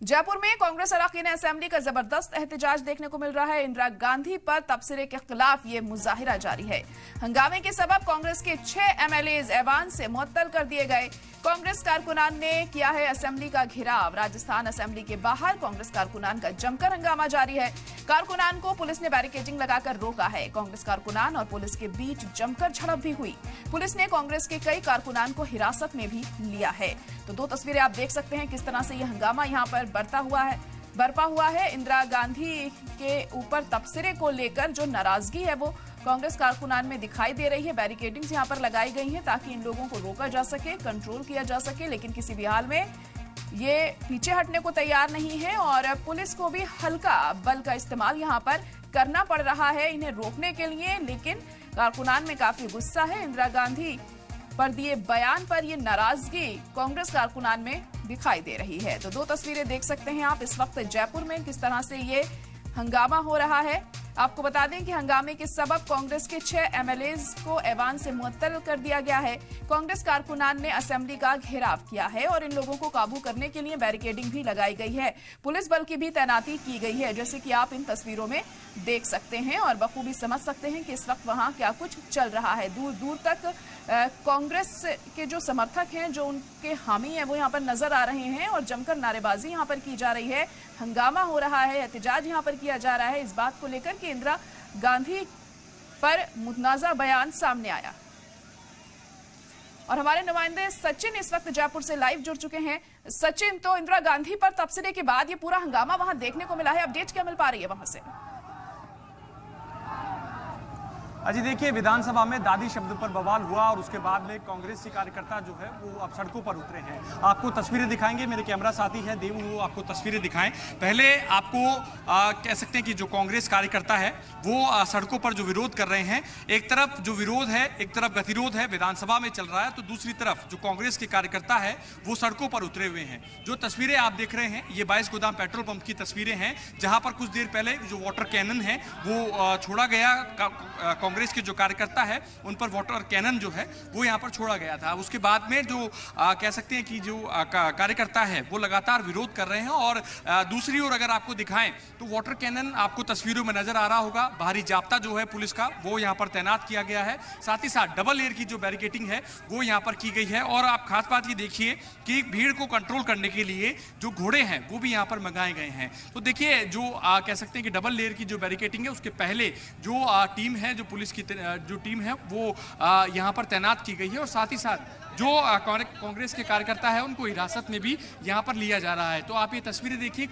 जयपुर में कांग्रेस अरकान असेंबली का जबरदस्त एहतजाज देखने को मिल रहा है। इंदिरा गांधी पर तबसरे के खिलाफ ये मुजाहिरा जारी है। हंगामे के सबब कांग्रेस के 6 एमएलएज ऐवान से मुअत्तल कर दिए गए। कांग्रेस कारकुनान ने किया है असेंबली का घेराव। राजस्थान असेंबली के बाहर कांग्रेस कारकुनान का जमकर हंगामा जारी है। कारकुनान को पुलिस ने बैरिकेडिंग लगाकर रोका है। कांग्रेस कारकुनान और पुलिस के बीच जमकर झड़प भी हुई। पुलिस ने कांग्रेस के कई कारकुनान को हिरासत में भी लिया है। तो 2 तस्वीरें आप देख सकते हैं किस तरह से यह हंगामा यहां पर बरपा हुआ है। इंदिरा गांधी के ऊपर तबसरे को लेकर जो नाराजगी है वो कांग्रेस कारकुनान में दिखाई दे रही है। बैरिकेडिंग्स यहां पर लगाई गई हैं ताकि इन लोगों को रोका जा सके, कंट्रोल किया जा सके, लेकिन किसी भी हाल में ये पीछे हटने को तैयार नहीं है और पुलिस को भी हल्का बल का इस्तेमाल यहां पर करना पड़ रहा है इन्हें रोकने के लिए। लेकिन कारकुनान में काफी गुस्सा है। इंदिरा गांधी पर दिए बयान पर ये नाराजगी कांग्रेस कारकुनान में दिखाई दे रही है। तो 2 तस्वीरें देख सकते हैं आप इस वक्त जयपुर में किस तरह से ये हंगामा हो रहा है। आपको बता दें कि हंगामे के सबब कांग्रेस के 6 एमएलएज को ऐवान से मुअत्तल कर दिया गया है। कांग्रेस कारकुनान ने असेंबली का घेराव किया है और इन लोगों को काबू करने के लिए बैरिकेडिंग भी लगाई गई है। पुलिस बल की भी तैनाती की गई है, जैसे कि आप इन तस्वीरों में देख सकते हैं और बखूबी समझ सकते हैं कि इस वक्त वहां क्या कुछ चल रहा है। दूर दूर तक कांग्रेस के जो समर्थक हैं, जो उनके हामी हैं, वो यहाँ पर नजर आ रहे हैं और जमकर नारेबाजी यहाँ पर की जा रही है। हंगामा हो रहा है, एहतजाज यहाँ पर किया जा रहा है इस बात को लेकर कि इंदिरा गांधी पर मुतनाज़ा बयान सामने आया। और हमारे नुमाइंदे सचिन इस वक्त जयपुर से लाइव जुड़ चुके हैं। सचिन, तो इंदिरा गांधी पर तबसरे के बाद ये पूरा हंगामा वहां देखने को मिला है, अपडेट क्या मिल पा रही है वहां से? अजी देखिए, विधानसभा में दादी शब्द पर बवाल हुआ और उसके बाद में कांग्रेस के कार्यकर्ता जो है वो अब सड़कों पर उतरे हैं। आपको तस्वीरें दिखाएंगे, मेरे कैमरा साथी है देव, वो आपको तस्वीरें दिखाएं। पहले आपको कह सकते हैं कि जो कांग्रेस कार्यकर्ता है वो सड़कों पर जो विरोध कर रहे हैं, एक तरफ जो विरोध है, एक तरफ गतिरोध है विधानसभा में चल रहा है, तो दूसरी तरफ जो कांग्रेस के कार्यकर्ता है वो सड़कों पर उतरे हुए हैं। जो तस्वीरें आप देख रहे हैं ये 22 गोदाम पेट्रोल पंप की तस्वीरें हैं, जहां पर कुछ देर पहले जो वाटर कैनन है वो छोड़ा गया। कांग्रेस के जो कार्यकर्ता है उन पर वाटर कैनन जो है वो यहां पर छोड़ा गया था। उसके बाद में जो कह सकते हैं कि जो कार्यकर्ता है वो लगातार विरोध कर रहे हैं। और दूसरी ओर अगर आपको दिखाएं तो वाटर कैनन आपको तस्वीरों में नजर आ रहा होगा। बाहरी जाब्ता जो है पुलिस का वो यहां पर तैनात किया गया है। साथ ही साथ डबल लेयर की जो बैरिकेडिंग है वो यहां पर की गई है। और आप खास बात ये देखिए कि भीड़ को कंट्रोल करने के लिए जो घोड़े हैं वो भी यहां पर मंगाए गए हैं। तो देखिए, जो कह सकते हैं कि डबल लेयर की जो बैरिकेडिंग है उसके पहले जो टीम है, जो पुलिस की जो टीम है वो यहां पर तैनात की गई है। और साथ ही साथ जो कांग्रेस के कार्यकर्ता है उनको हिरासत में भी यहां पर लिया जा रहा है। तो आप ये तस्वीरें देखिए,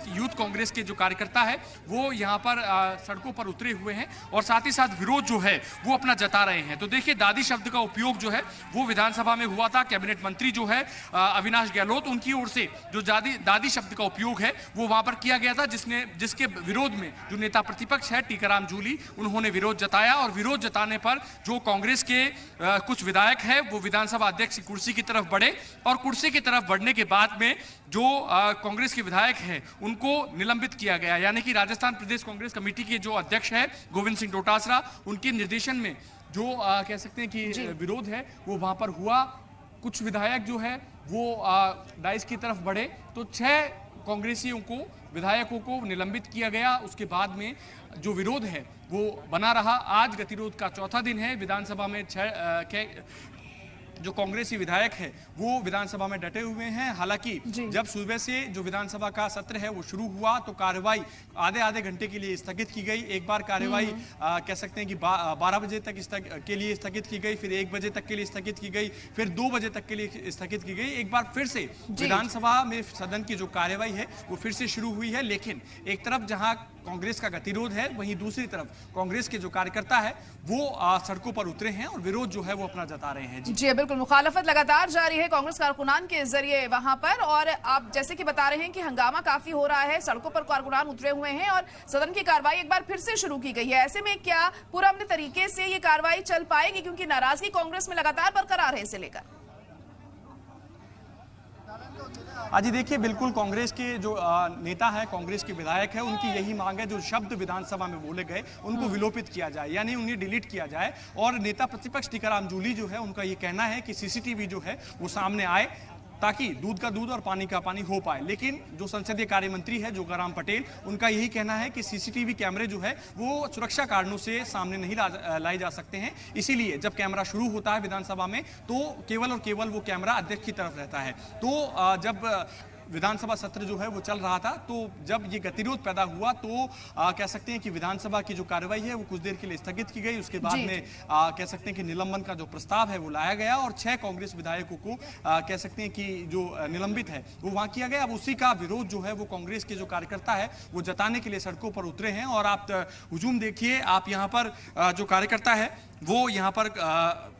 यूथ कांग्रेस के जो कार्यकर्ता है वो यहां पर सड़कों पर उतरे हुए हैं और साथ ही साथ विरोध जो है वो अपना जता रहे हैं। तो देखिए, दादी शब्द का उपयोग जो है वो विधानसभा में हुआ था। कैबिनेट मंत्री जो है अविनाश गहलोत, उनकी ओर से जो दादी शब्द का उपयोग है वो वहां पर किया गया था, जिसके विरोध में जो नेता प्रतिपक्ष है टीकाराम जूली, उन्होंने विरोध जताया। और विरोध जताने पर जो कांग्रेस के कुछ विधायक है वो विधानसभा अध्यक्ष की कुर्सी की तरफ बढ़े और कुर्सी की तरफ बढ़ने के बाद में जो कांग्रेस के विधायक हैं उनको निलंबित किया गया। यानी कि राजस्थान प्रदेश कांग्रेस कमेटी के जो अध्यक्ष है गोविंद सिंह डोटासरा, उनके निर्देशन में जो कह सकते हैं कि विरोध है वो वहां पर हुआ। कुछ विधायक जो है वो डाइस की तरफ बढ़े तो 6 कांग्रेसियों को, विधायकों को निलंबित किया गया। उसके बाद में जो विरोध है वो बना रहा। आज गतिरोध का 4था दिन है। विधानसभा में 6 जो कांग्रेसी विधायक है वो विधानसभा में डटे हुए हैं। हालांकि जब सुबह से जो विधानसभा का सत्र है वो शुरू हुआ तो कार्यवाही आधे घंटे के लिए स्थगित की गई। एक बार कार्यवाही कह सकते हैं कि 12 बजे तक के लिए स्थगित की गई, फिर 1 बजे तक के लिए स्थगित की गई, फिर 2 बजे तक के लिए स्थगित की गई। एक बार फिर से विधानसभा में सदन की जो कार्यवाही है वो फिर से शुरू हुई है। लेकिन एक तरफ जहां कांग्रेस का गतिरोध है, वहीं दूसरी तरफ कांग्रेस के जो कार्यकर्ता है वो सड़कों पर उतरे हैं और विरोध जो है वो अपना जता रहे हैं। जी बिल्कुल, मुखालफत लगातार जारी है कांग्रेस कारकुनान के जरिए वहां पर। और आप जैसे कि बता रहे हैं कि हंगामा काफी हो रहा है, सड़कों पर कारकुनान उतरे हुए हैं और सदन की कार्रवाई एक बार फिर से शुरू की गई है। ऐसे में क्या पूरा अपने तरीके से ये कार्रवाई चल पाएगी, क्योंकि नाराजगी कांग्रेस में लगातार बरकरार है इसे लेकर? अजी देखिए, बिल्कुल कांग्रेस के जो नेता है, कांग्रेस के विधायक है, उनकी यही मांग है जो शब्द विधानसभा में बोले गए उनको विलोपित किया जाए, यानी उन्हें डिलीट किया जाए। और नेता प्रतिपक्ष टीकाराम जूली जो है उनका ये कहना है कि सीसीटीवी जो है वो सामने आए ताकि दूध का दूध और पानी का पानी हो पाए। लेकिन जो संसदीय कार्य मंत्री है जोगाराम पटेल, उनका यही कहना है कि सीसीटीवी कैमरे जो है वो सुरक्षा कारणों से सामने नहीं लाए जा सकते हैं, इसीलिए जब कैमरा शुरू होता है विधानसभा में तो केवल और केवल वो कैमरा अध्यक्ष की तरफ रहता है। तो जब विधानसभा सत्र जो है वो चल रहा था, तो जब ये गतिरोध पैदा हुआ तो कह सकते हैं कि विधानसभा की जो कार्रवाई है वो कुछ देर के लिए स्थगित की गई। उसके बाद में कह सकते हैं कि निलंबन का जो प्रस्ताव है वो लाया गया और 6 कांग्रेस विधायकों को कह सकते हैं कि जो निलंबित है वो वहां किया गया। अब उसी का विरोध जो है वो कांग्रेस के जो कार्यकर्ता है वो जताने के लिए सड़कों पर उतरे हैं। और आप हुजूम देखिए, आप यहाँ पर जो कार्यकर्ता है वो यहाँ पर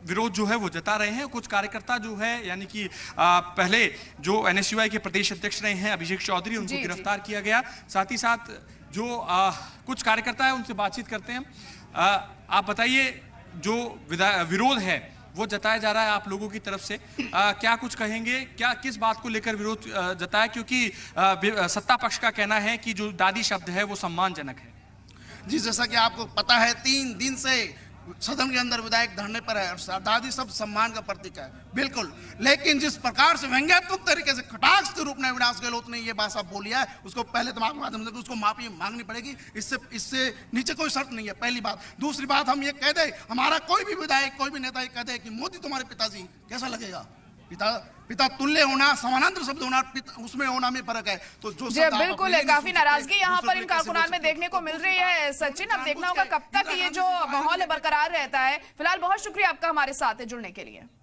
विरोध जो है वो जता रहे हैं। कुछ कार्यकर्ता जो है यानी कि पहले जो एनएसयूआई के प्रदेश अध्यक्ष रहे हैं अभिषेक चौधरी, उनको गिरफ्तार किया गया। साथ ही साथ जो कुछ कार्यकर्ता है उनसे बातचीत करते हैं। आप बताइए, जो विरोध है वो जताया जा रहा है आप लोगों की तरफ से, क्या कुछ कहेंगे, क्या किस बात को लेकर विरोध जताया? क्योंकि सत्ता पक्ष का कहना है कि जो दादी शब्द है वो सम्मानजनक है। जी, जैसा कि आपको पता है 3 दिन से सदन के अंदर विधायक धरने पर है और दादी शब्द सम्मान का प्रतीक है, बिल्कुल। लेकिन जिस प्रकार से व्यंग्यात्मक तरीके से कटाक्ष के रूप में अविनाश गहलोत ने ये बात साफ बोली है, उसको पहले तमाम माध्यम से उसको माफी मांगनी पड़ेगी। इससे नीचे कोई शर्त नहीं है, पहली बात। दूसरी बात, हम ये कह दे, हमारा कोई भी विधायक कोई भी नेता ये कह दे कि मोदी तुम्हारे पिताजी, कैसा लगेगा? पिता तुल्य होना, समानांतर शब्द होना, उसमें होना में फर्क है। तो जो जी बिल्कुल है, काफी नाराजगी यहाँ पर इन कारकुनान में देखने को मिल रही है। सचिन, अब देखना होगा कब तक ये जो माहौल बरकरार रहता है। फिलहाल बहुत शुक्रिया आपका हमारे साथ जुड़ने के लिए।